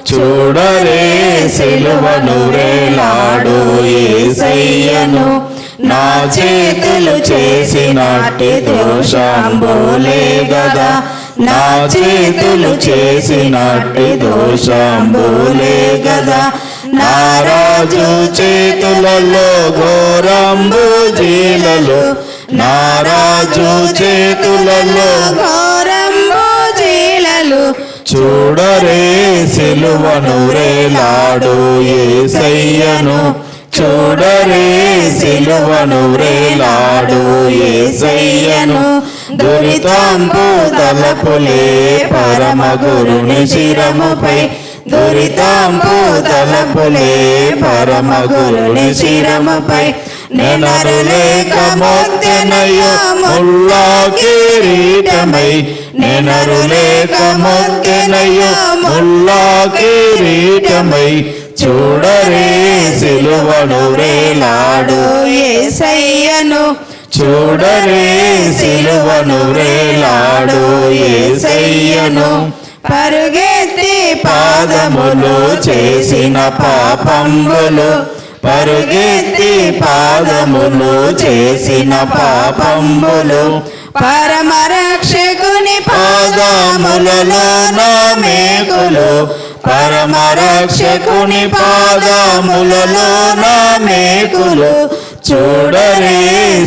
చూడరే సిలువను వేలాడు యేసయ్యను. నా చేతులు చేసినట్టి దోషంబులే గదా, నా చేతులు చేసినట్టి దోషంబులే గదా. నా రాజు చేతులలో ఘోరంబు జీలలు, నా రాజు చేతులలో ఘోరంబు జీలలు. చూడరే సిలువను వేలాడు యేసయ్యను. చూడరే సిలువను వేలాడు యేసయ్యను. దురితంబు తలపులే పరమ గురుని శిరముపై, దురితంబు తలపులే పరమ గురుని శిరముపై. నెనరులేక మొత్తెనయ్యో ముల్లా కిరీటమై, నెనరులేక మొత్తెనయ్యో ముల్లా కిరీటమై. చూడరే సిలువను వేలాడు యేసయ్యను. చూడరే సిలువను వేలాడు యేసయ్యను. పరుగెత్తి పాదములు చేసిన పాపంబులు, పరుగెత్తి పాదములు చేసిన పాపంబులు. పరమ రక్షకుని పాదములలో నా మేకులు, పరమ రక్షకుని పాదములలో నా మేకులు. చూడరే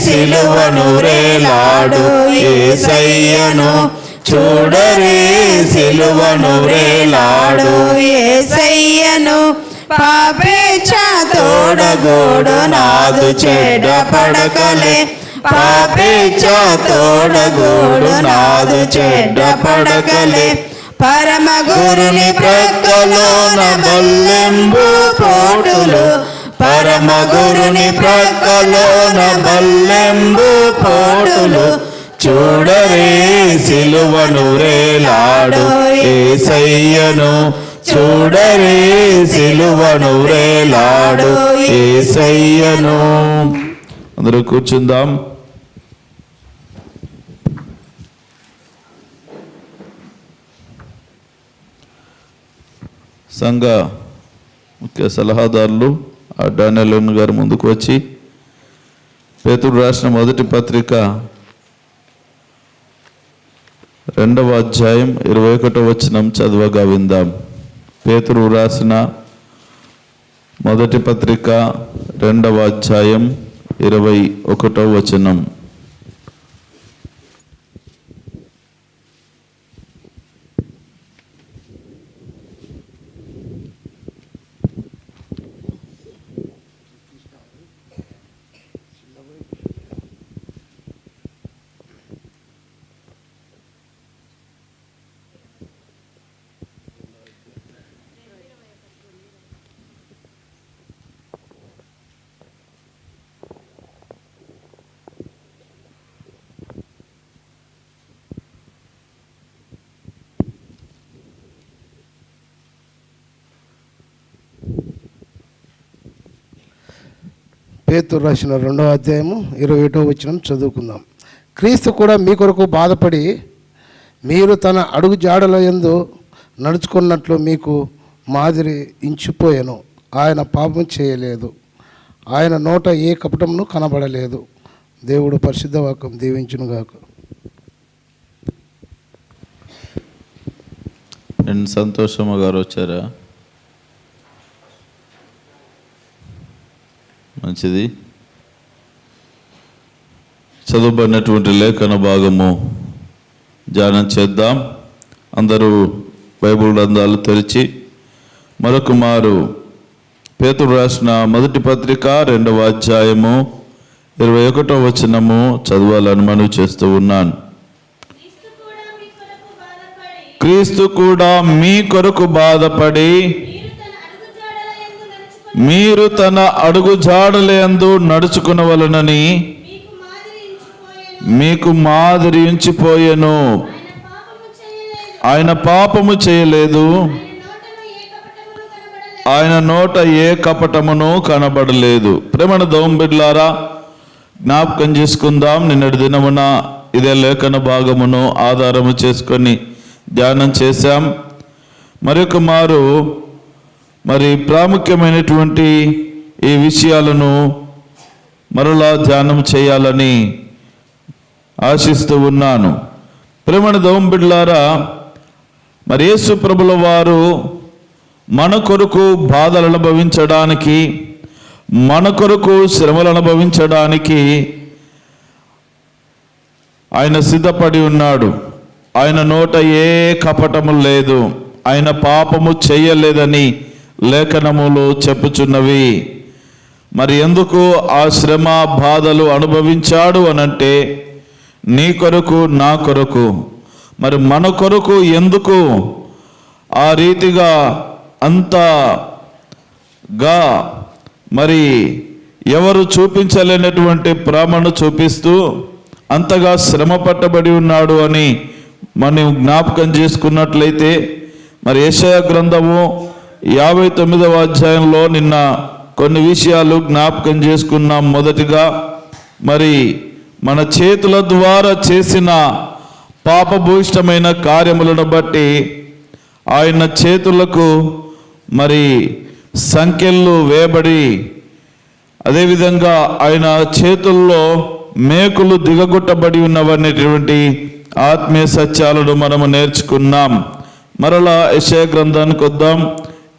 సిలువను వేలాడు యేసయ్యను. చూడరే సిలువను వేలాడు యేసయ్యను. పాపేచ్ఛ తోడగోడు నాదు చెడ్డ పడకలే, పాపేచ్ఛ తోడగోడు నాదు చెడ్డ పడకలే. పరమ గురుని ప్రక్కలోన బల్లెంబు పోటులు, పరమ గురుని ప్రక్కలోన బల్లెంబు పోటులు. చూడరే సిలువను వేలాడు యేసయ్యను. చూడరే సిలువను వేలాడు యేసయ్యను. అందరూ కూర్చుందాం. సంఘ ముఖ్య సలహాదారులు డానియల్ గారు ముందుకు వచ్చి పేతురు రాసిన మొదటి పత్రిక 2వ అధ్యాయం 21వ వచనం చదవగా విందాం. పేతురు రాసిన మొదటి పత్రిక 2వ అధ్యాయం 21వ వచనం. పేతురు రాసిన 2వ అధ్యాయము 21వ వచనం చదువుకుందాం. క్రీస్తు కూడా మీ కొరకు బాధపడి మీరు తన అడుగు జాడల యందు నడుచుకున్నట్లు మీకు మాదిరి ఇంచిపోయెను. ఆయన పాపం చేయలేదు, ఆయన నోట ఏ కపటమును కనబడలేదు. దేవుడు పరిశుద్ధ వాక్యం దీవించునుగాక. సంతోషమ్మ గారు వచ్చారా? మంచిది. చదువుబడినటువంటి లేఖన భాగము ధ్యానం చేద్దాం. అందరూ బైబిల్ గ్రంథాలు తెరిచి మరొక మారు పేతురు రాసిన మొదటి పత్రిక 2వ అధ్యాయము 21వ వచనము చదవాలని మనవి చేస్తూ ఉన్నాను. క్రీస్తు కూడా మీ కొరకు బాధపడి మీరు తన అడుగు జాడలందు నడుచుకునవలెనని మీకు మాదిరి ఉంచిపోయెను. ఆయన పాపము చేయలేదు, ఆయన నోట ఏ కపటమును కనబడలేదు. ప్రేమణ దోంబిడ్లారా, జ్ఞాపకం చేసుకుందాం. నిన్నటి దినమున ఇదే లేఖన భాగమును ఆధారము చేసుకొని ధ్యానం చేశాం. మరొక మారు మరి ప్రాముఖ్యమైనటువంటి ఈ విషయాలను మరలా ధ్యానం చేయాలని ఆశిస్తూ ఉన్నాను. ప్రేమణ దోంబిడ్లారా, మరి యేసు ప్రభుల వారు మన కొరకు బాధలు అనుభవించడానికి, మన కొరకు శ్రమలు అనుభవించడానికి ఆయన సిద్ధపడి ఉన్నాడు. ఆయన నోట ఏ కపటము లేదు, ఆయన పాపము చేయలేదని లేఖనములు చెప్పుచున్నవి. మరి ఎందుకు ఆ శ్రమ బాధలు అనుభవించాడు అనంటే నీ కొరకు, నా కొరకు. మరి మన కొరకు ఎందుకు ఆ రీతిగా అంతగా మరి ఎవరు చూపించలేనటువంటి ప్రేమను చూపిస్తూ అంతగా శ్రమ పట్టబడి ఉన్నాడు అని మనం జ్ఞాపకం చేసుకున్నట్లయితే, మరి యెషయా గ్రంథము 59వ అధ్యాయంలో నిన్న కొన్ని విషయాలు జ్ఞాపకం చేసుకున్నాం. మొదటిగా మరి మన చేతుల ద్వారా చేసిన పాపభూయిష్టమైన కార్యములను బట్టి ఆయన చేతులకు మరి సంకెళ్ళు వేయబడి, అదేవిధంగా ఆయన చేతుల్లో మేకులు దిగగొట్టబడి ఉన్నవనేటువంటి ఆత్మీయ సత్యాలను మనము నేర్చుకున్నాం. మరలా యెషయా గ్రంథానికి వద్దాం.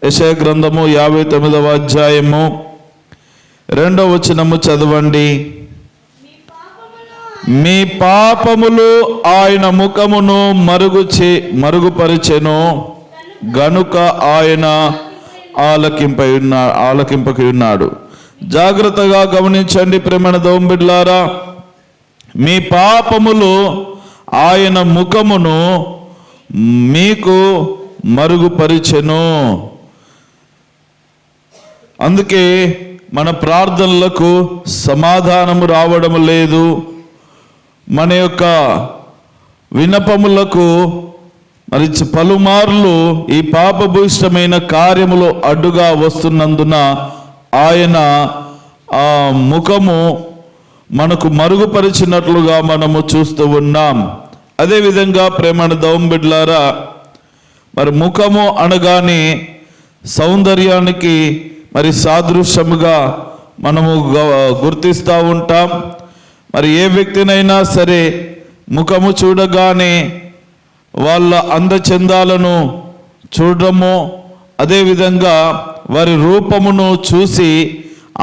యెషయా గ్రంథము 59వ అధ్యాయము 2వ వచనము చదవండి. మీ పాపములు ఆయన ముఖమును మరుగుపరిచెను గనుక ఆయన ఆలకింపకి ఉన్నాడు. జాగ్రత్తగా గమనించండి ప్రేమణ దోంబిడ్లారా, మీ పాపములు ఆయన ముఖమును మీకు మరుగుపరిచెను. అందుకే మన ప్రార్థనలకు సమాధానము రావడం లేదు, మన యొక్క విన్నపములకు మరి పలుమార్లు ఈ పాపభూయిష్టమైన కార్యములు అడ్డుగా వస్తున్నందున ఆయన ఆ ముఖము మనకు మరుగుపరిచినట్లుగా మనము చూస్తూ ఉన్నాం. అదేవిధంగా ప్రేమణ దౌంబిడ్లారా, మరి ముఖము అనగానే సౌందర్యానికి మరి సాదృశ్యముగా మనము గుర్తిస్తూ ఉంటాం. మరి ఏ వ్యక్తినైనా సరే ముఖము చూడగానే వాళ్ళ అందచందాలను చూడడము, అదేవిధంగా వారి రూపమును చూసి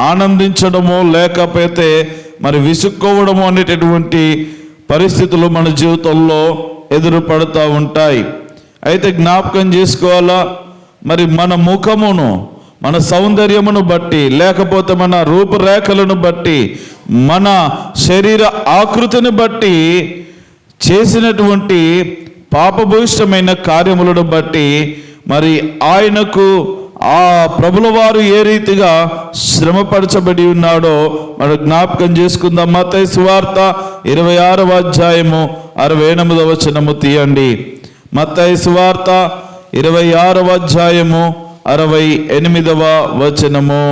ఆనందించడము, లేకపోతే మరి విసుక్కోవడము అనేటటువంటి పరిస్థితులు మన జీవితంలో ఎదురుపడుతూ ఉంటాయి. అయితే జ్ఞాపకం చేసుకోవాలా, మరి మన ముఖమును మన సౌందర్యమును బట్టి, లేకపోతే మన రూపురేఖలను బట్టి, మన శరీర ఆకృతిని బట్టి చేసినటువంటి పాపభూయిష్టమైన కార్యములను బట్టి మరి ఆయనకు ఆ ప్రభుల వారు ఏ రీతిగా శ్రమపరచబడి ఉన్నాడో మనం జ్ఞాపకం చేసుకుందాం. మత్తయి సువార్త 26వ అధ్యాయము 68వ వచనము తీయండి. మత్తయి సువార్త 26వ అధ్యాయము 68వ వచనము.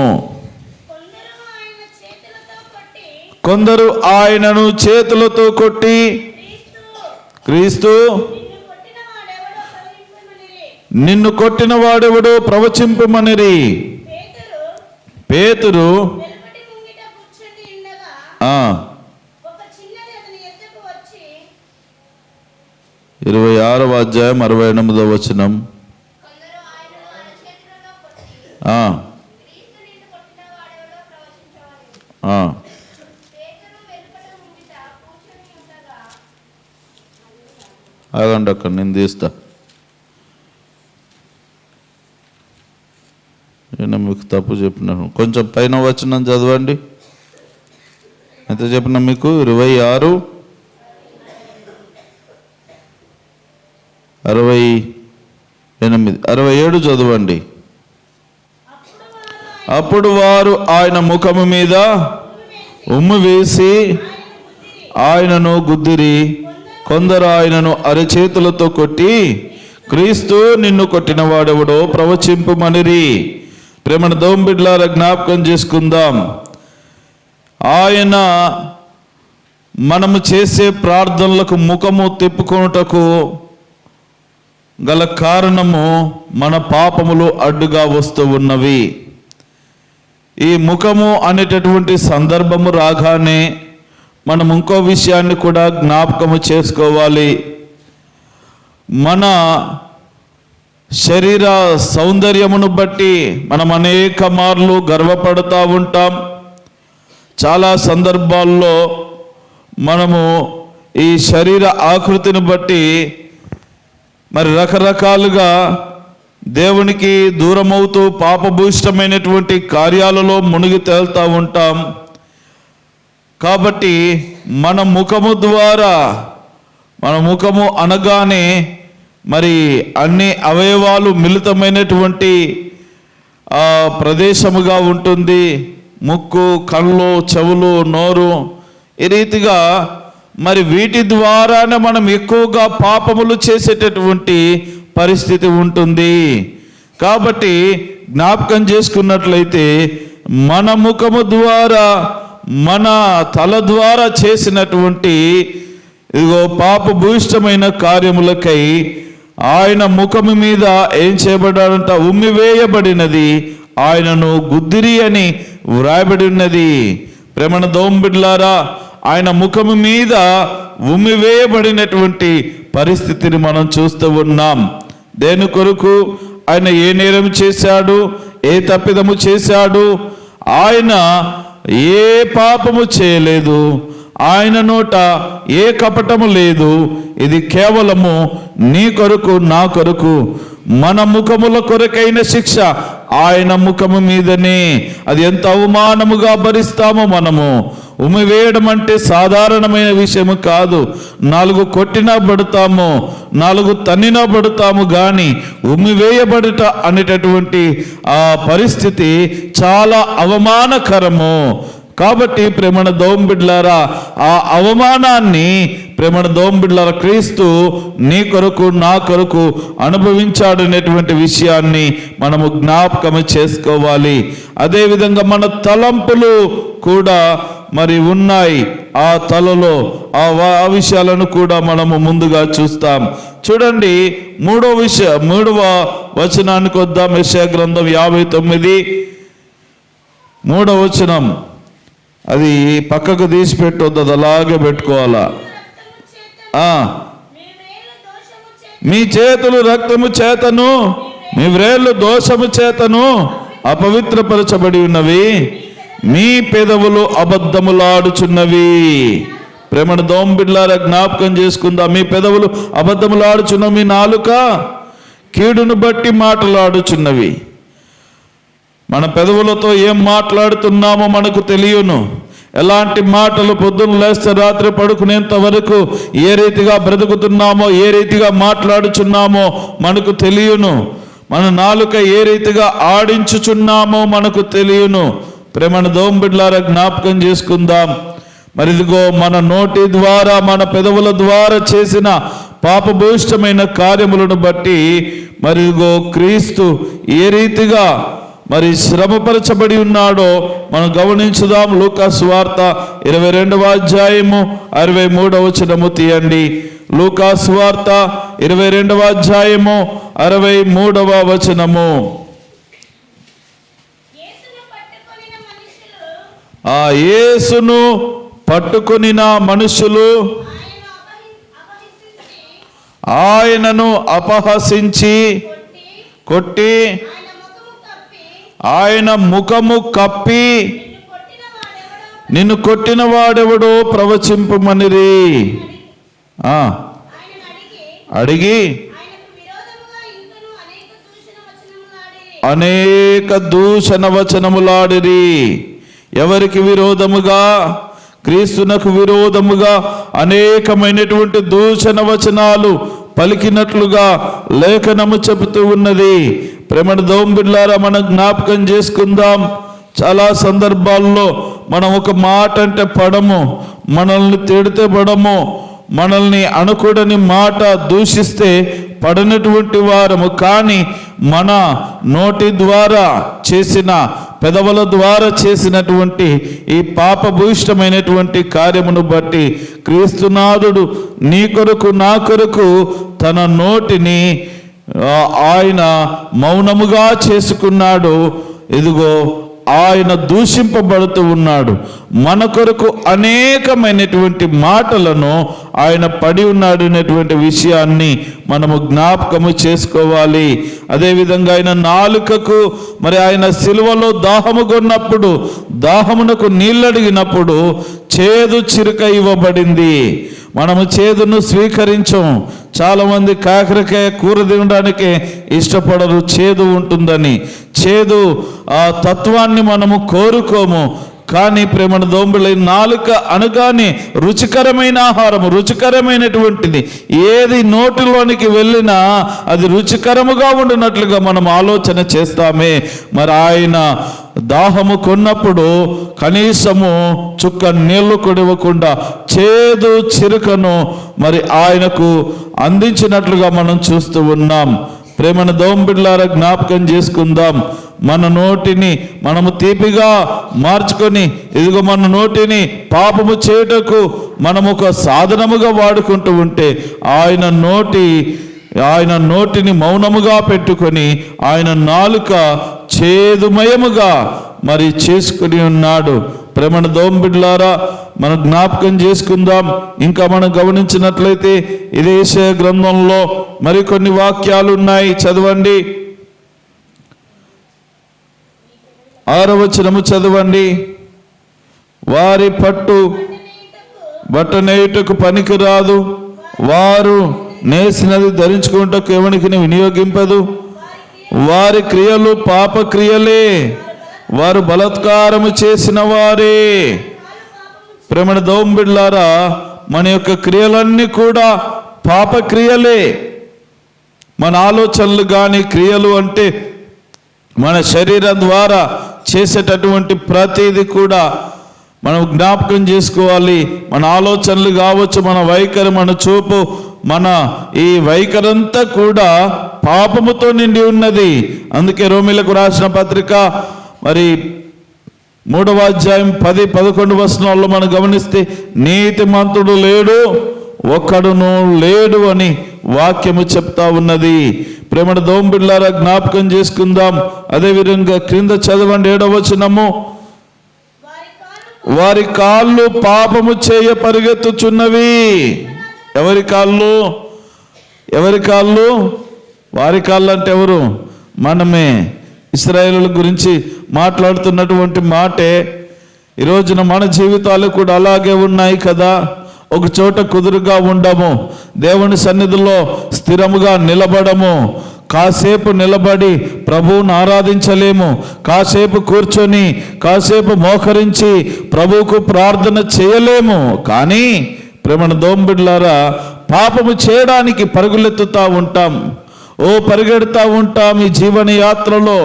కొందరు ఆయనను చేతులతో కొట్టి, క్రీస్తు నిన్ను కొట్టిన వాడెవడో ప్రవచింపమనిరి. పేతురు 26వ అధ్యాయం 68వ వచనం. ఆగండి, అక్కడ నేను తీస్తా. నేను మీకు తప్పు చెప్పినాను. కొంచెం పైన వచనం చదవండి. ఎంత చెప్పినా మీకు? 26, 68, 67 చదవండి. అప్పుడు వారు ఆయన ముఖము మీద ఉమ్ము వేసి ఆయనను గుద్దిరి. కొందరు ఆయనను అరచేతులతో కొట్టి, క్రీస్తు నిన్ను కొట్టిన వాడెవడో ప్రవచింపమనిరి. ప్రేమణ దోంబిడ్లారా, జ్ఞాపకం చేసుకుందాం. ఆయన మనము చేసే ప్రార్థనలకు ముఖము తిప్పుకొనుటకు గల కారణము మన పాపములు అడ్డుగా వస్తూ ఉన్నవి. ఈ ముఖము అనేటటువంటి సందర్భము రాగానే మనం ఇంకో విషయాన్ని కూడా జ్ఞాపకము చేసుకోవాలి. మన శరీర సౌందర్యమును బట్టి మనం అనేక మార్లు గర్వపడుతూ ఉంటాం. చాలా సందర్భాల్లో మనము ఈ శరీర ఆకృతిని బట్టి మరి రకరకాలుగా దేవునికి దూరమవుతూ పాపభూయిష్టమైనటువంటి కార్యాలలో మునిగి తేలుతూ ఉంటాం. కాబట్టి మన ముఖము అనగానే మరి అన్ని అవయవాలు మిళితమైనటువంటి ప్రదేశముగా ఉంటుంది. ముక్కు, కళ్ళు, చెవులు, నోరు, ఈ రీతిగా మరి వీటి ద్వారానే మనం ఎక్కువగా పాపములు చేసేటటువంటి పరిస్థితి ఉంటుంది. కాబట్టి జ్ఞాపకం చేసుకున్నట్లయితే మన ముఖము ద్వారా, మన తల ద్వారా చేసినటువంటి ఇదిగో పాపభూయిష్టమైన కార్యములకై ఆయన ముఖము మీద ఏం చేయబడ్డాడంట? ఉమ్మివేయబడినది, ఆయనను గుద్దిరి అని వ్రాయబడి ఉన్నది. ప్రేమణ దోంబిడ్లారా, ఆయన ముఖము మీద ఉమ్మివేయబడినటువంటి పరిస్థితిని మనం చూస్తూ ఉన్నాం. దేని కొరకు? ఆయన ఏ నేరం చేశాడు, ఏ తప్పిదము చేశాడు? ఆయన ఏ పాపము చేయలేదు, ఆయన నోట ఏ కపటము లేదు. ఇది కేవలము నీ కొరకు, నా కొరకు, మన ముఖముల కొరకైన శిక్ష ఆయన ముఖము మీదనే. అది ఎంత అవమానముగా భరిస్తామో మనము. ఉమ్మివేయడం అంటే సాధారణమైన విషయము కాదు. 4 కొట్టినా పడతాము, 4 తన్నినా పడతాము, కానీ ఉమ్మివేయబడుట అనేటటువంటి ఆ పరిస్థితి చాలా అవమానకరము. కాబట్టి ప్రేమణ దోంబిడ్లారా, ఆ అవమానాన్ని ప్రేమణ దోంబిడ్లారా క్రీస్తు నీ కొరకు, నా కొరకు అనుభవించాడు అనేటువంటి విషయాన్ని మనము జ్ఞాపకం చేసుకోవాలి. అదేవిధంగా మన తలంపులు కూడా మరి ఉన్నాయి. ఆ తలలో ఆ విషయాలను కూడా మనము ముందుగా చూస్తాం. చూడండి, 3వ వచనానికి వద్దాం. యెషయా గ్రంథం 59 3వ వచనం. అది పక్కకు తీసి పెట్టొద్దు, అది అలాగే పెట్టుకోవాలా. మీ చేతులు రక్తము చేతను, మీ వ్రేళ్ళు దోషము చేతను అపవిత్రపరచబడి ఉన్నవి, మీ పెదవులు అబద్ధములాడుచున్నవి. ప్రేమణ దోంబిడ్లారా జ్ఞాపకం చేసుకుందాం. మీ పెదవులు అబద్ధములాడుచున్నవి, మీ నాలుక కీడును బట్టి మాటలాడుచున్నవి. మన పెదవులతో ఏం మాట్లాడుతున్నామో మనకు తెలియను. ఎలాంటి మాటలు పొద్దున్న లేస్తే రాత్రి పడుకునేంత వరకు ఏ రీతిగా బ్రతుకుతున్నామో, ఏ రీతిగా మాట్లాడుచున్నామో మనకు తెలియను. మన నాలుక ఏ రీతిగా ఆడించుచున్నామో మనకు తెలియను. ప్రేమను దోంబిడ్లారా జ్ఞాపకం చేసుకుందాం. మరి ఇదిగో మన నోటి ద్వారా, మన పెదవుల ద్వారా చేసిన పాపభూయిష్టమైన కార్యములను బట్టి మరి ఇదిగో క్రీస్తు ఏ రీతిగా మరి శ్రమపరచబడి ఉన్నాడో మనం గమనించుదాం. లూకా సువార్త 22వ అధ్యాయము 63వ వచనము తీయండి. లూకా సువార్త 22వ అధ్యాయము 63వ వచనము. ఆ యేసును పట్టుకొనిన మనుషులు ఆయనను అపహసించి కొట్టి ఆయన ముఖము కప్పి, నిన్ను కొట్టిన వాడెవడో ప్రవచింపమనిరి అడిగి అనేక దూషణ వచనములాడిరి. ఎవరికి విరోధముగా? క్రీస్తునకు విరోధముగా అనేకమైనటువంటి దూషణ వచనాలు పలికినట్లుగా లేఖనము చెబుతూ ఉన్నది. ప్రేమణ దోంబిడ్లారా మనం జ్ఞాపకం చేసుకుందాం. చాలా సందర్భాల్లో మనం ఒక మాట అంటే పడము, మనల్ని తిడితే పడము, మనల్ని అనకూడని మాట దూషిస్తే పడనటువంటి వారము. కానీ మన నోటి ద్వారా చేసిన, పెదవుల ద్వారా చేసినటువంటి ఈ పాపభూయిష్టమైనటువంటి కార్యమును బట్టి క్రీస్తునాథుడు నీ కొరకు, నా కొరకు తన నోటిని ఆయన మౌనముగా చేసుకున్నాడు. ఇదిగో ఆయన దూషింపబడుతూ ఉన్నాడు. మన కొరకు అనేకమైనటువంటి మాటలను ఆయన పడి ఉన్నాడు అనేటువంటి విషయాన్ని మనము జ్ఞాపకము చేసుకోవాలి. అదేవిధంగా ఆయన నాలుకకు మరి ఆయన సిలువలో దాహము కొన్నప్పుడు, దాహమునకు నీళ్ళడిగినప్పుడు చేదు చిరుక ఇవ్వబడింది. మనము చేదును స్వీకరించం. చాలామంది కాకరకాయ కూర తినడానికి ఇష్టపడరు, చేదు ఉంటుందని. చేదు ఆ తత్వాన్ని మనము కోరుకోము. కానీ ప్రేమణ దోంబుల నాలుక అనగానే రుచికరమైన ఆహారము, రుచికరమైనటువంటిది. ఏది నోటిలోనికి వెళ్ళినా అది రుచికరముగా ఉండినట్లుగా మనం ఆలోచన చేస్తామే. మరి ఆయన దాహము కొన్నప్పుడు కనీసము చుక్క నీళ్లు కొడివ్వకుండా చేదు చిరుకను మరి ఆయనకు అందించినట్లుగా మనం చూస్తూ ఉన్నాం. ప్రేమను దోంబిళ్ళారా జ్ఞాపకం చేసుకుందాం. మన నోటిని మనము తీపిగా మార్చుకొని, ఇదిగో మన నోటిని పాపము చేయుటకు మనము ఒక సాధనముగా వాడుకుంటూ ఉంటే ఆయన నోటిని మౌనముగా పెట్టుకొని ఆయన నాలుక చేదుమయముగా మరి చేసుకుని ఉన్నాడు. ప్రేమణ దోంబిడ్లారా మనం జ్ఞాపకం చేసుకుందాం. ఇంకా మనం గమనించినట్లయితే ఇదే యెషయా గ్రంథంలో మరికొన్ని వాక్యాలు ఉన్నాయి. చదవండి, 6వ వచనము చదవండి. వారి పట్టు బట్టనేయుటకు పనికిరాదు, వారు నేసినది ధరించుకుంటకు ఎవనికి వినియోగింపదు. వారి క్రియలు పాప క్రియలే, వారు బలాత్కారము చేసిన వారే. ప్రేమణ దోంబిళ్ళారా, మన యొక్క క్రియలన్నీ కూడా పాప క్రియలే. మన ఆలోచనలు కానీ, క్రియలు అంటే మన శరీరం ద్వారా చేసేటటువంటి ప్రతిదీ కూడా మనం జ్ఞాపకం చేసుకోవాలి. మన ఆలోచనలు కావచ్చు, మన వైఖరి, మన చూపు, మన ఈ వైఖరంతా కూడా పాపముతో నిండి ఉన్నది. అందుకే రోమీలకు రాసిన పత్రిక మరి 3వ అధ్యాయం 10-11 వచనాల్లో మనం గమనిస్తే నీతిమంతుడు లేడు, ఒక్కడును లేడు అని వాక్యము చెప్తా ఉన్నది. ప్రేమణ దోంబిళ్ళారా జ్ఞాపకం చేసుకుందాం. అదేవిధంగా క్రింద చదవండి 7వ వచనము. వారి కాళ్ళు పాపము చేయ పరిగెత్తుచున్నవి. ఎవరి కాళ్ళు? ఎవరి కాళ్ళు? వారి కాళ్ళు అంటే ఎవరు? మనమే. ఇశ్రాయేలుల గురించి మాట్లాడుతున్నటువంటి మాటే. ఈరోజున మన జీవితాలు కూడా అలాగే ఉన్నాయి కదా. ఒక చోట కుదురుగా ఉండము, దేవుని సన్నిధిలో స్థిరముగా నిలబడము. కాసేపు నిలబడి ప్రభువును ఆరాధించలేము. కాసేపు కూర్చొని, కాసేపు మోకరించి ప్రభువుకు ప్రార్థన చేయలేము. కానీ ప్రేమణ దోంబిళ్ళారా, పాపము చేయడానికి పరుగులెత్తుతూ ఉంటాం. పరిగెడుతూ ఉంటాం. ఈ జీవన యాత్రలో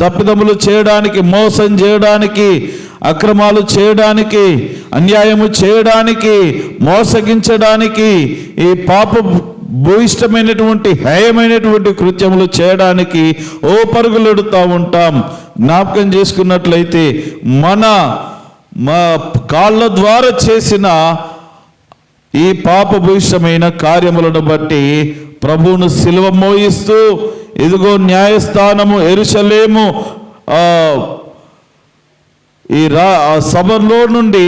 తప్పిదములు చేయడానికి, మోసం చేయడానికి, అక్రమాలు చేయడానికి, అన్యాయము చేయడానికి, మోసగించడానికి, ఈ పాప భూయిష్టమైనటువంటి హేయమైనటువంటి కృత్యములు చేయడానికి పరుగులెడుతూ ఉంటాం. జ్ఞాపకం చేసుకున్నట్లయితే మా కాళ్ళ ద్వారా చేసిన ఈ పాపభూయిష్టమైన కార్యములను బట్టి ప్రభువును సిలువ మోయిస్తూ, ఇదిగో న్యాయస్థానము యెరూషలేము ఈ సభలో నుండి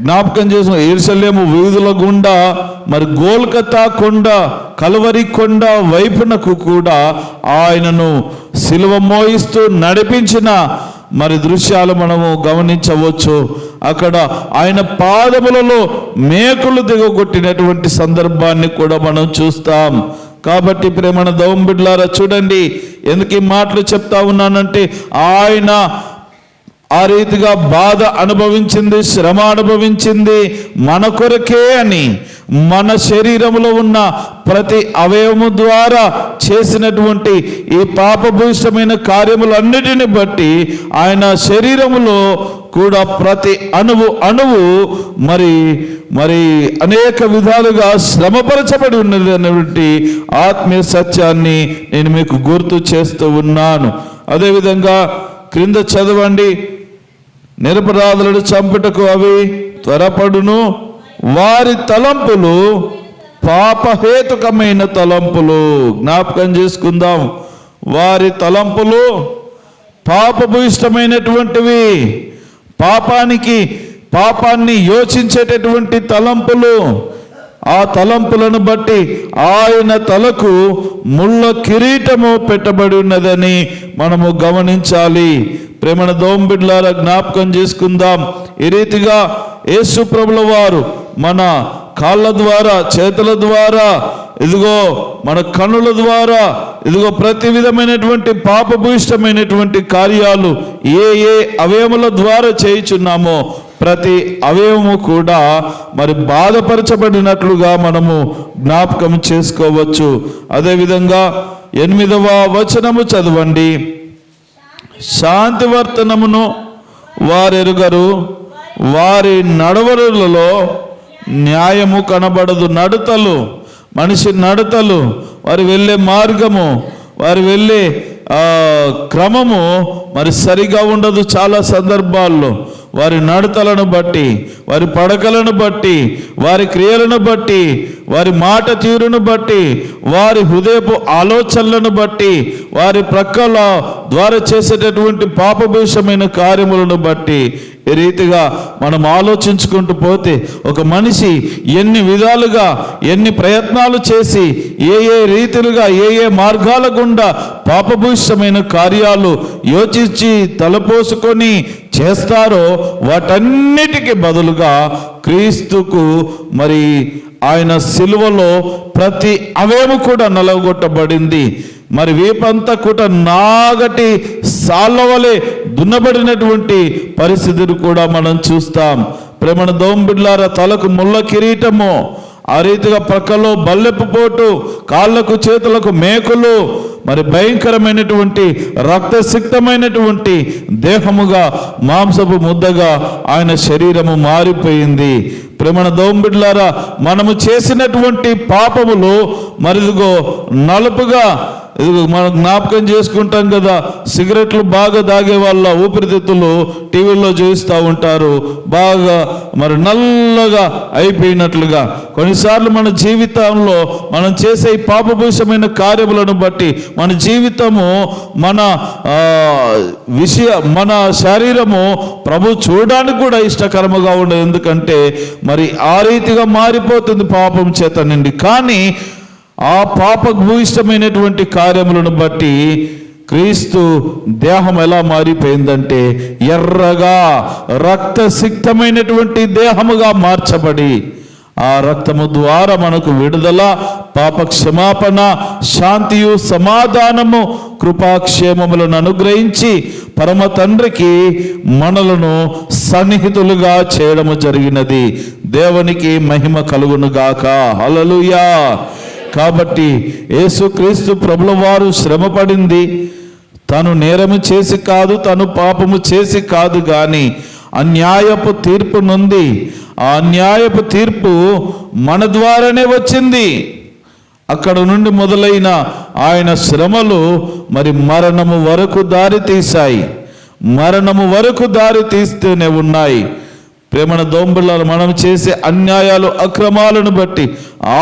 జ్ఞాపకం చేసిన యెరూషలేము వీధుల గుండా మరి గోల్కతా కొండ, కల్వరి కొండ వైపునకు కూడా ఆయనను సిలువ మోయిస్తూ నడిపించిన మరి దృశ్యాలు మనము గమనించవచ్చు. అక్కడ ఆయన పాదములలో మేకులు దిగగొట్టినటువంటి సందర్భాన్ని కూడా మనం చూస్తాం. కాబట్టి ప్రేమణ దోంబిడ్లారా చూడండి, ఎందుకు ఈ మాటలు చెప్తా ఉన్నానంటే ఆయన ఆ రీతిగా బాధ అనుభవించింది, శ్రమ అనుభవించింది మన కొరకే అని. మన శరీరంలో ఉన్న ప్రతి అవయవము ద్వారా చేసినటువంటి ఈ పాపభూయిష్టమైన కార్యములన్నిటిని బట్టి ఆయన శరీరములో కూడా ప్రతి అణువు మరి అనేక విధాలుగా శ్రమపరచబడి ఉన్నది అనేటువంటి ఆత్మీయ సత్యాన్ని నేను మీకు గుర్తు చేస్తూ ఉన్నాను. అదేవిధంగా క్రింద చదవండి. నిరపరాధులను చంపుటకు అవి త్వరపడును, వారి తలంపులు పాపహేతుకమైన తలంపులు. జ్ఞాపకం చేసుకుందాం, వారి తలంపులు పాపభూయిష్టమైనటువంటివి, పాపాన్ని యోచించేటటువంటి తలంపులు. ఆ తలంపులను బట్టి ఆయన తలకు ముళ్ళ కిరీటము పెట్టబడి ఉన్నదని మనము గమనించాలి. ప్రేమణ దోంబిడ్లారా, జ్ఞాపకం చేసుకుందాం. ఈ రీతిగా యేసు ప్రభుల వారు మన కాళ్ళ ద్వారా, చేతుల ద్వారా, ఇదిగో మన కన్నుల ద్వారా, ఇదిగో ప్రతి విధమైనటువంటి పాపభూయిష్టమైనటువంటి కార్యాలు ఏ అవయముల ద్వారా చేయుచున్నామో ప్రతి అవయవము కూడా మరి బాధపరచబడినట్లుగా మనము జ్ఞాపకం చేసుకోవచ్చు. అదేవిధంగా 8వ వచనము చదవండి. శాంతివర్తనమును వారెరుగరు, వారి నడవడులలో న్యాయము కనబడదు. నడతలు, మనిషి నడతలు, వారు వెళ్ళే మార్గము, వారు వెళ్ళే క్రమము మరి సరిగా ఉండదు. చాలా సందర్భాల్లో వారి నడతలను బట్టి, వారి పడకలను బట్టి, వారి క్రియలను బట్టి, వారి మాట తీరును బట్టి, వారి హృదయపు ఆలోచనలను బట్టి, వారి ప్రక్కల ద్వారా చేసేటటువంటి పాపభూషమైన కార్యములను బట్టి ఈ రీతిగా మనం ఆలోచించుకుంటూ పోతే ఒక మనిషి ఎన్ని విధాలుగా, ఎన్ని ప్రయత్నాలు చేసి, ఏ రీతిలుగా, ఏ మార్గాల గుండా పాపభూషమైన కార్యాలు యోచించి తలపోసుకొని చేస్తారో వాటన్నిటికీ బదులుగా క్రీస్తుకు మరి ఆయన సిలువలో ప్రతి అవయము కూడా నలగొట్టబడింది. మరి వీపంతా కూడా నాగటి సాళ్ళవలే దున్నబడినటువంటి పరిస్థితిని కూడా మనం చూస్తాం. ప్రేమణ దోంబిడ్లారా, తలకు ముళ్ళ కిరీటము, ఆ రీతిగా ప్రక్కలో బల్లెపు పోటు, కాళ్ళకు చేతులకు మేకులు, మరి భయంకరమైనటువంటి రక్తసిక్తమైనటువంటి దేహముగా, మాంసపు ముద్దగా ఆయన శరీరము మారిపోయింది. ప్రేమణ దోంబిడ్లారా, మనము చేసినటువంటి పాపములు మరిదిగో నలుపుగా, ఇదిగో మనం జ్ఞాపకం చేసుకుంటాం కదా, సిగరెట్లు బాగా తాగే వాళ్ళ ఊపిరితిత్తులు టీవీల్లో చూస్తూ ఉంటారు, బాగా మరి నల్లగా అయిపోయినట్లుగా. కొన్నిసార్లు మన జీవితంలో మనం చేసే ఈ పాపభూషమైన కార్యములను బట్టి మన జీవితము, మన శరీరము ప్రభు చూడడానికి కూడా ఇష్టకరముగా ఉండదు. ఎందుకంటే మరి ఆ రీతిగా మారిపోతుంది పాపం చేత నిండి. కానీ ఆ పాపభూయిష్టమైనటువంటి కార్యములను బట్టి క్రీస్తు దేహం ఎలా మారిపోయిందంటే ఎర్రగా రక్తసిక్తమైనటువంటి దేహముగా మార్చబడి, ఆ రక్తము ద్వారా మనకు విడుదల, పాప క్షమాపణ, శాంతియు, సమాధానము, కృపాక్షేమములను అనుగ్రహించి పరమ తండ్రికి మనలను సన్నిహితులుగా చేయడము జరిగినది. దేవునికి మహిమ కలుగునుగాక. హల్లెలూయా. కాబట్టి యేసుక్రీస్తు ప్రభుల వారు శ్రమపడింది తను నేరము చేసి కాదు, తను పాపము చేసి కాదు, కానీ అన్యాయపు తీర్పు నుండి, ఆ అన్యాయపు తీర్పు మన ద్వారానే వచ్చింది. అక్కడ నుండి మొదలైన ఆయన శ్రమలు మరి మరణము వరకు దారి తీశాయి, మరణము వరకు దారి తీస్తూనే ఉన్నాయి. ప్రేమణ దోంబులాలు, మనం చేసే అన్యాయాలు, అక్రమాలను బట్టి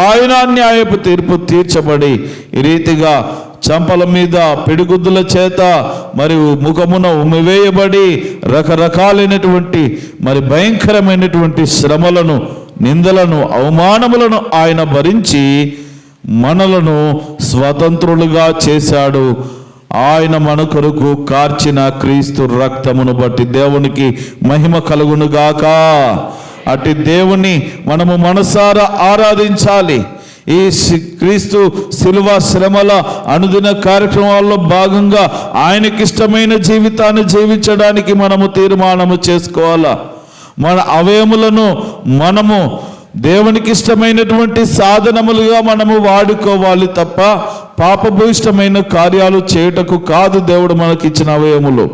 ఆయన అన్యాయపు తీర్పు తీర్చబడి ఈ రీతిగా చంపల మీద పిడిగుద్దుల చేత మరియు ముఖమున ఉమ్మివేయబడి రకరకాలైనటువంటి మరి భయంకరమైనటువంటి శ్రమలను, నిందలను, అవమానములను ఆయన భరించి మనలను స్వతంత్రులుగా చేశాడు. ఆయన మన కొరకు కార్చిన క్రీస్తు రక్తమును బట్టి దేవునికి మహిమ కలుగునుగాక. అటు దేవుని మనము మనసారా ఆరాధించాలి. ఈ క్రీస్తు శిలువ శ్రమల అనుదిన కార్యక్రమాల్లో భాగంగా ఆయనకిష్టమైన జీవితాన్ని జీవించడానికి మనము తీర్మానము చేసుకోవాలా. మన అవయములను మనము దేవునికి ఇష్టమైనటువంటి సాధనములుగా మనము వాడుకోవాలి తప్ప పాపభూయిష్టమైన కార్యాలు చేయుటకు కాదు దేవుడు మనకిచ్చిన అవయములు.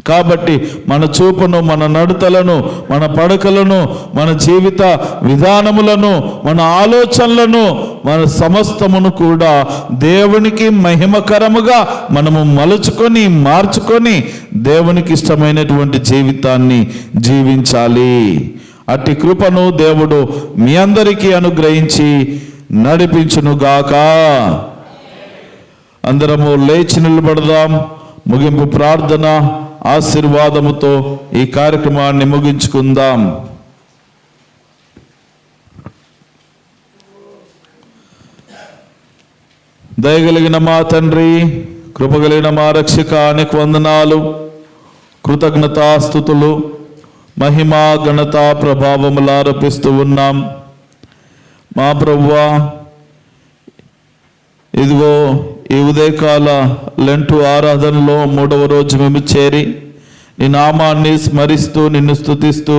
కాబట్టి మన చూపును, మన నడతలను, మన పడకలను, మన జీవిత విధానములను, మన ఆలోచనలను, మన సమస్తమును కూడా దేవునికి మహిమకరముగా మనము మలుచుకొని, మార్చుకొని దేవునికి ఇష్టమైనటువంటి జీవితాన్ని జీవించాలి. అట్టి కృపను దేవుడు మీ అందరికీ అనుగ్రహించి నడిపించునుగాక. అందరము లేచి నిలబడదాం. ముగింపు ప్రార్థన ఆశీర్వాదముతో ఈ కార్యక్రమాన్ని ముగించుకుందాం. దయగలిగిన మా తండ్రి, కృపగలిగిన మా రక్షక, అనేక వందనాలు, కృతజ్ఞతాస్తుతులు, మహిమా ఘనత ప్రభావములు ఆరోపిస్తూ ఉన్నాం. మా ప్రభువా, ఇదిగో ఈ ఉదయకాల లెంటు ఆరాధనలో 3వ రోజు మేము చేరి నీ నామాన్ని స్మరిస్తూ నిన్ను స్తుతిస్తూ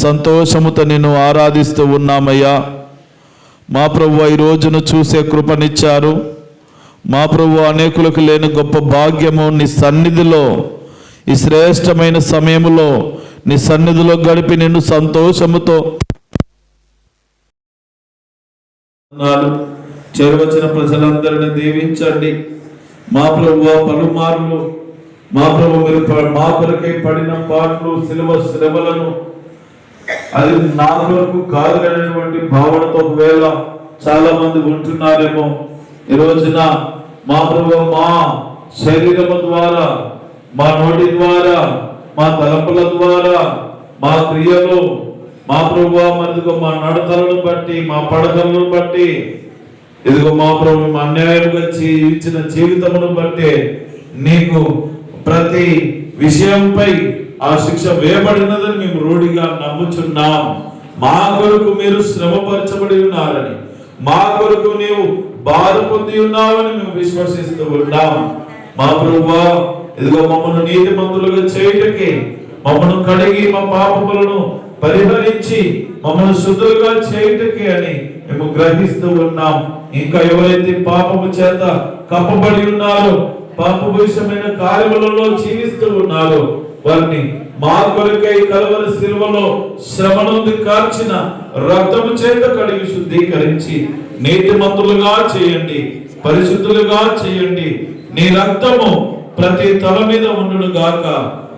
సంతోషముతో నిన్ను ఆరాధిస్తూ ఉన్నామయ్యా. మా ప్రభువా, ఈ రోజును చూసే కృపనిచ్చారు. మా ప్రభువా, అనేకులకు లేని గొప్ప భాగ్యము నీ సన్నిధిలో, ఈ శ్రేష్టమైన సమయములో నీ సన్నిధిలో గడిపి నిన్ను సంతోషముతో చేరవచ్చిన ప్రజలందరినీ దీవించండి. మా ప్రభువా, పలుమార్లు మా ప్రభు మీరు మా కొరకై పడిన పాటలు, సిలువ శ్రమలను అది నా కొరకు కాదులైనటువంటి భావనతో ఒకవేళ చాలా మంది ఉంటున్నారేమో, ఈ రోజున మా ప్రభు మా శరీరము ద్వారా, మా నోటి ద్వారా, మా తలంపుల ద్వారా, మా క్రియలు, మా ప్రభువా మరిదిగో మా నడతలను బట్టి, మా పడకలను బట్టి, ఇదిగో మా ప్రభు మా అన్యాయంగా ఇచ్చిన జీవితమును బట్టి నీకు ప్రతి విషయంపై ఆ శిక్ష వేయబడినదని మేము రూఢిగా నమ్ముచున్నాం. మా కొరకు మీరు శ్రమపరచబడి ఉన్నారని, మా కొరకు నీవు బాధ పొంది ఉన్నావని మేము విశ్వసిస్తూ ఉన్నాం. మా ప్రభువా, ఇదిగో మమ్మల్ని నీతిమంతులుగా చేయుటకి, మమ్మల్ని కడిగి మా పాపములను పరిహరించి మమ్మల్ని శుద్ధులుగా చేయుటకి అని మేము గ్రహిస్తూ ఉన్నాం. ఇంకా ఎవరైతే పాపము చేత కప్పబడి ఉన్నారో, పాపభూషమైన కార్యములలో జీవిస్తూ ఉన్నారో, వారిని మా కొరకై కలువరి శిలువలో శ్రమనుంది కార్చిన రక్తము చేత కడిగి శుద్ధీకరించి నీతిమంతులుగా చేయండి, పరిశుద్ధులుగా చేయండి. నీ రక్తము ప్రతి తల మీద ఉండును గాక,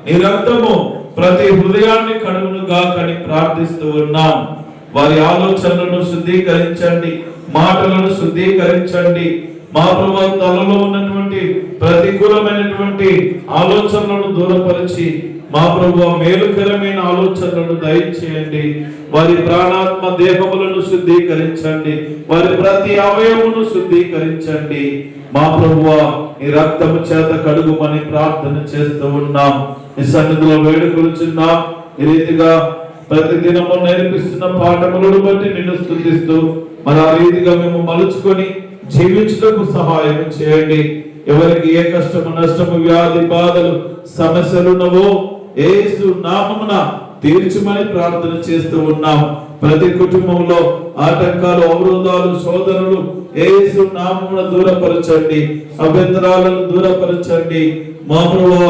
నీ రక్తము ప్రతి హృదయాన్ని కడుగును గాక అని ప్రార్థిస్తూ ఉన్నాం. వారి ఆలోచనలను శుద్ధీకరించండి, మాటలను శుద్ధీకరించండి. మా ప్రభువా, తలలో ఉన్నటువంటి ప్రతికూలమైనటువంటి ఆలోచనలను దూరపరిచి మా ప్రభువా మేలుకరమైన ఆలోచనలను దయచేయండి. వారి ప్రాణాత్మ దేహములను శుద్ధీకరించండి, వారి ప్రతి అవయమును శుద్ధీకరించండి. మా ప్రభువా, ఈ రక్తము చేత కడుగుమని ప్రార్థన చేస్తూ ఉన్నాం. ఈ సన్నిధిలో వేడుకొలుచున్నాం. ఈ రీతిగా ప్రతి దినము నేర్పిస్తున్న పాఠములను బట్టి నిన్ను స్తుతిస్తూ మరి ఆ రీతిగా మేము మలుచుకొని జీవించుటకు సహాయం చేయండి. ఎవరికి ఏ కష్టము, నష్టము, వ్యాధి, బాధలు, సమస్యలున్నవో యేసు నామమున తీర్చుమని ప్రార్థన చేస్తూ ఉన్నాం. ప్రతి కుటుంబంలో ఆటంకాలు, అవరోధాలు, శోధనలు యేసు నామమున దూరపరచండి, అభ్యంతరాలను దూరపరచండి. మా ప్రభువా,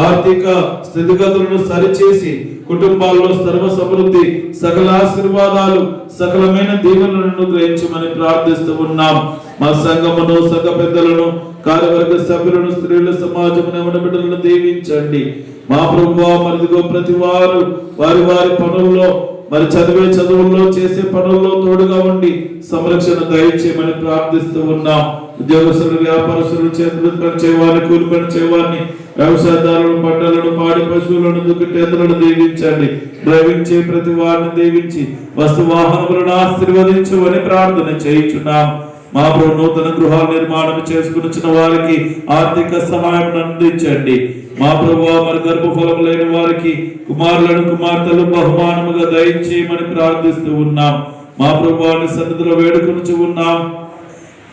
ఆర్థిక స్థితిగతులను సరిచేసి కుటుంబాల్లో సర్వ సమృద్ధి, సకల ఆశీర్వాదాలు, సకలమైన దీవెనలను గ్రహించమని ప్రార్థిస్తూ ఉన్నాం. మా సంఘమును, సంఘ పెద్దలను, కార్యవర్గ సభ్యులను, స్త్రీల సమాజమును, యవన బిడ్డలను దీవించండి. మా ప్రభువా, మరిదిగో ప్రతి వారు వారి వారి పనుల్లో, మరి చదివే చదువుల్లో, చేసే పనుల్లో తోడుగా ఉండి సంరక్షణ దయచేయమని ప్రార్థిస్తూ ఉన్నాం. ఉద్యోగస్తులు, వ్యాపారస్తులు, చేతులు పని చేయవారిని, కూలి పని చేయవారిని, వ్యవసాయదారులను, పంటలను, పాడి పశువులను, దుఃఖేతలను దీవించండి. డ్రైవింగ్ చే ప్రతి వారిని దీవించి వస్తు వాహనములను ఆశీర్వదించమని ప్రార్థన చేయించున్నాం. మా ప్రభు, నూతన గృహాల నిర్మాణం చేసుకుని వారికి ఆర్థిక సహాయం అందించండి. మా ప్రభువా, మరి గర్భఫలం లేని వారికి కుమారులను, కుమార్తెలు బహుమానముగా దయచేయమని ప్రార్థిస్తూ ఉన్నాం. మా ప్రభువాని సన్నిధిలో వేడుకొనుచు ఉన్నాం.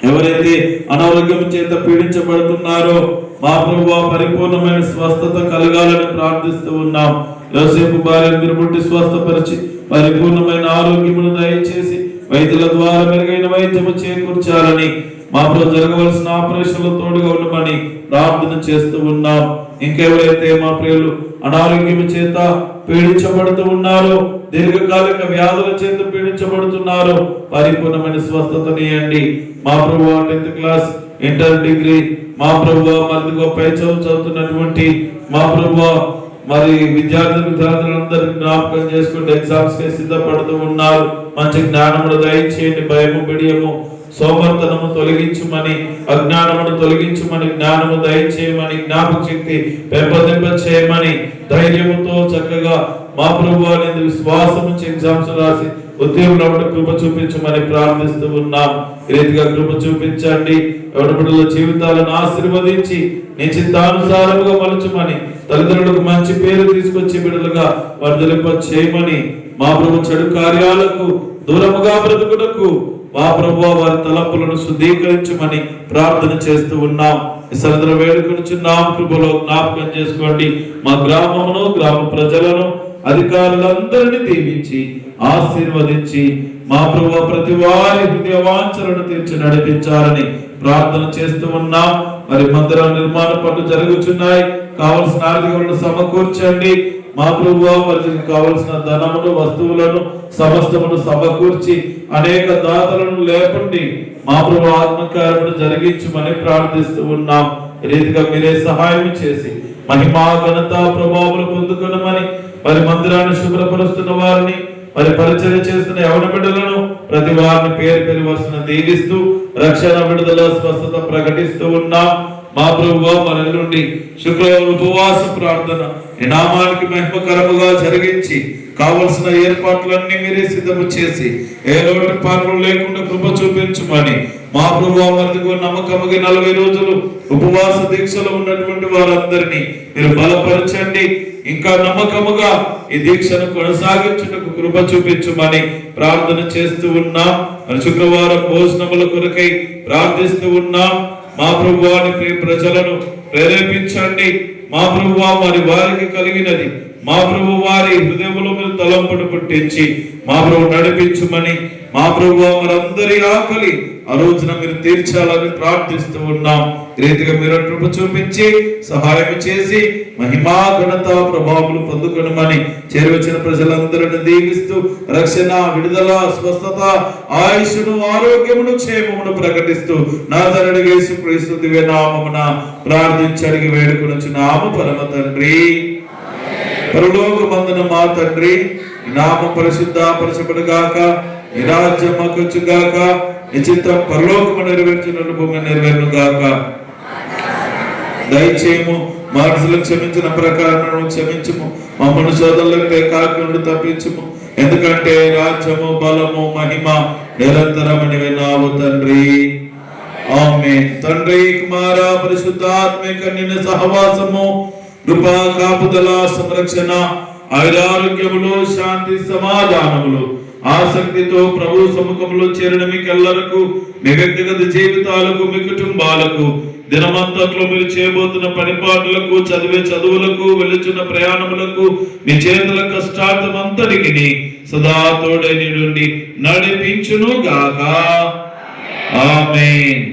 ఎవరైతే అనారోగ్యం చేత పీడించబడుతున్నారో మా ప్రభువా, పరిపూర్ణమైన స్వస్థత కలగాలని ప్రార్థిస్తూ ఉన్నాం. యోసేపు భార్యను మీరు ముట్టి స్వస్థపరిచి పరిపూర్ణమైన ఆరోగ్యమును దయచేసి వైద్యుల ద్వారా మెరుగైన వైద్యము చేకూర్చాలని, మా ప్రభు జరగవలసిన ఆపరేషన్లు తోడుగా ఉండమని ప్రార్థన చేస్తూ ఉన్నాం. ఇంకెవరైతే మా ప్రియులు అనారోగ్యం చేత పీడించబడుతూ ఉన్నారో, దీర్ఘకాలిక వ్యాధుల చేత పీడించబడుతున్నారో పరిపూర్ణమైన స్వస్థతనియండి. మా ప్రభువా, 10th క్లాస్, ఇంటర్, డిగ్రీ, మా ప్రభువా మరిదిగో పై చదువుతున్నటువంటి మా ప్రభువా మరి విద్యార్థులందరినీ జ్ఞాపకం చేసుకుంటే ఎగ్జామ్స్ కి సిద్ధపడుతూ ఉన్నారు. మంచి జ్ఞానమును దయచేయండి, భయము బిడియము సోమర్తనము తొలగించుమని, అజ్ఞానమును తొలగించుమని, జ్ఞానము దయచేయమని, జ్ఞాపక శక్తి పెంపొందింప చేయమని, ధైర్యముతో చక్కగా మా ప్రభువా నీ విశ్వాసం నుంచి ఎగ్జామ్స్ రాసి ఉద్యోగంలో కృప చూపించమని ప్రార్థిస్తూ ఉన్నాం. ఈ రీతిగా కృప చూపించండి. ఎవరి బిడ్డల జీవితాలను ఆశీర్వదించి నీ చిత్తానుసారముగా మలుచుమని, తల్లిదండ్రులకు మంచి పేరు తీసుకొచ్చి బిడ్డలుగా వర్ధలింప చేయమని, మా ప్రభు చెడు కార్యాలకు దూరముగా బ్రతుకుటకు మా ప్రభువా వారి తలంపులను శుద్ధీకరించమని ప్రార్థన చేస్తూ ఉన్నాం. ఈ సరదర వేడుకొనుచున్నాం. కృపలో జ్ఞాపకం చేసుకోండి. మా గ్రామమును, గ్రామ ప్రజలను, అధికారులందరినీ దీవించి ఆశీర్వదించి మా ప్రభువా ప్రతి వారి హృదయ వాంఛలను తీర్చి నడిపించాలని ప్రార్థన చేస్తూ ఉన్నాం. మరి మందిర నిర్మాణ పనులు జరుగుతున్నాయి. కావలసిన ఆర్థికలను సమకూర్చండి. మా ప్రభువా వారికి కావలసిన ధనమును, వస్తువులను సమస్తమును సమకూర్చి అనేక దాతలను లేపండి. మా ప్రభు ఆత్మకార్యమును జరిగించమని ప్రార్థిస్తూ ఉన్నాం. రీతిగా మీరే సహాయం చేసి మహిమా ఘనత ప్రభావాలు పొందుకునమని, మరి మందిరాన్ని శుభ్రపరుస్తున్న వారిని, మరి పరిచర్య చేస్తున్న యవన బిడ్డలను ప్రతి వారిని పేరు పేరు వరుసన దీవిస్తూ రక్షణ, విడుదల, స్వస్థత ప్రకటిస్తూ ఉన్నాం. మా ప్రభువా మన నుండి శుక్రవారం ఉపవాస ప్రార్థన ఈ నామానికి మహిమకరముగా జరిగించి కావలసిన ఏర్పాట్లన్నీ మీరే సిద్ధము చేసి ఏ లోటు పాటలు లేకుండా కృప చూపించమని, మా ప్రభువా మనకు నమ్మకముగా 40 రోజులు ఉపవాస దీక్షలో ఉన్నటువంటి వారందరినీ మీరు బలపరచండి. ఇంకా నమ్మకముగా ఈ దీక్షను కొనసాగించుటకు కృప చూపించమని ప్రార్థన చేస్తూ ఉన్నాం. మరి శుక్రవారం భోజనముల కొరకై ప్రార్థిస్తూ ఉన్నాం. మా ప్రభువాని ప్రజలను ప్రేరేపించండి. మా ప్రభువా మరి వారికి కలిగినది మా ప్రభు వారి హృదయంలో మీరు తలంపును పుట్టించి మా ప్రభు నడిపించమని, మా ప్రభువా మరందరి ఆకలి ఆ రోజున మీరు తీర్చాలని ప్రార్థిస్తూ ఉన్నాం. రీతిగా మీరు కృప చూపించి సహాయం చేసి మహిమా ఘనత ప్రభావములు పొందుకొనమని చేరువచ్చిన ప్రజలందరిని దీవిస్తూ రక్షణ, విడుదల, స్వస్థత, ఆయుష్ను, ఆరోగ్యమును, క్షేమమును ప్రకటిస్తూ నజరేయుడైన యేసుక్రీస్తు దివ్య నామమున ప్రార్థించి అడిగి వేడుకొనుచున్నాము పరమ తండ్రి. పరలోకమందున మా తండ్రి, నామం పరిశుద్ధపరచబడుగాక, నీ రాజ్యం మాకొచ్చుగాక, నీ చిత్తం పరలోకము నెరవేర్చినట్లు భూమి నెరవేరుగాక. దయచేయము, మనసులకు క్షమించిన ప్రకారం క్షమించము, మమ్మల్ని శోధనలకు కాకుండా తప్పించము. ఎందుకంటే రాజ్యము, బలము, మహిమ నిరంతరమని విన్నావు తండ్రి. ఆమేన్. తండ్రి, కుమార, పరిశుద్ధాత్మిక నిన్న సహవాసము, కృపా, కాపుదల, సంరక్షణ, ఆయురారోగ్యములు, శాంతి, సమాధానములు ఆసక్తితో ప్రభు సముఖంలో చేరిన మీకెల్లరకు, మీ వ్యక్తిగత జీవితాలకు, మీ కుటుంబాలకు, దినమంతట్లో మీరు చేయబోతున్న పనిపాట్లకు, చదివే చదువులకు, వెలుచున్న ప్రయాణములకు, మీ చేతుల కష్టార్థమంతటికి సదా తోడై నుండి నడిపించును గాక. ఆమేన్.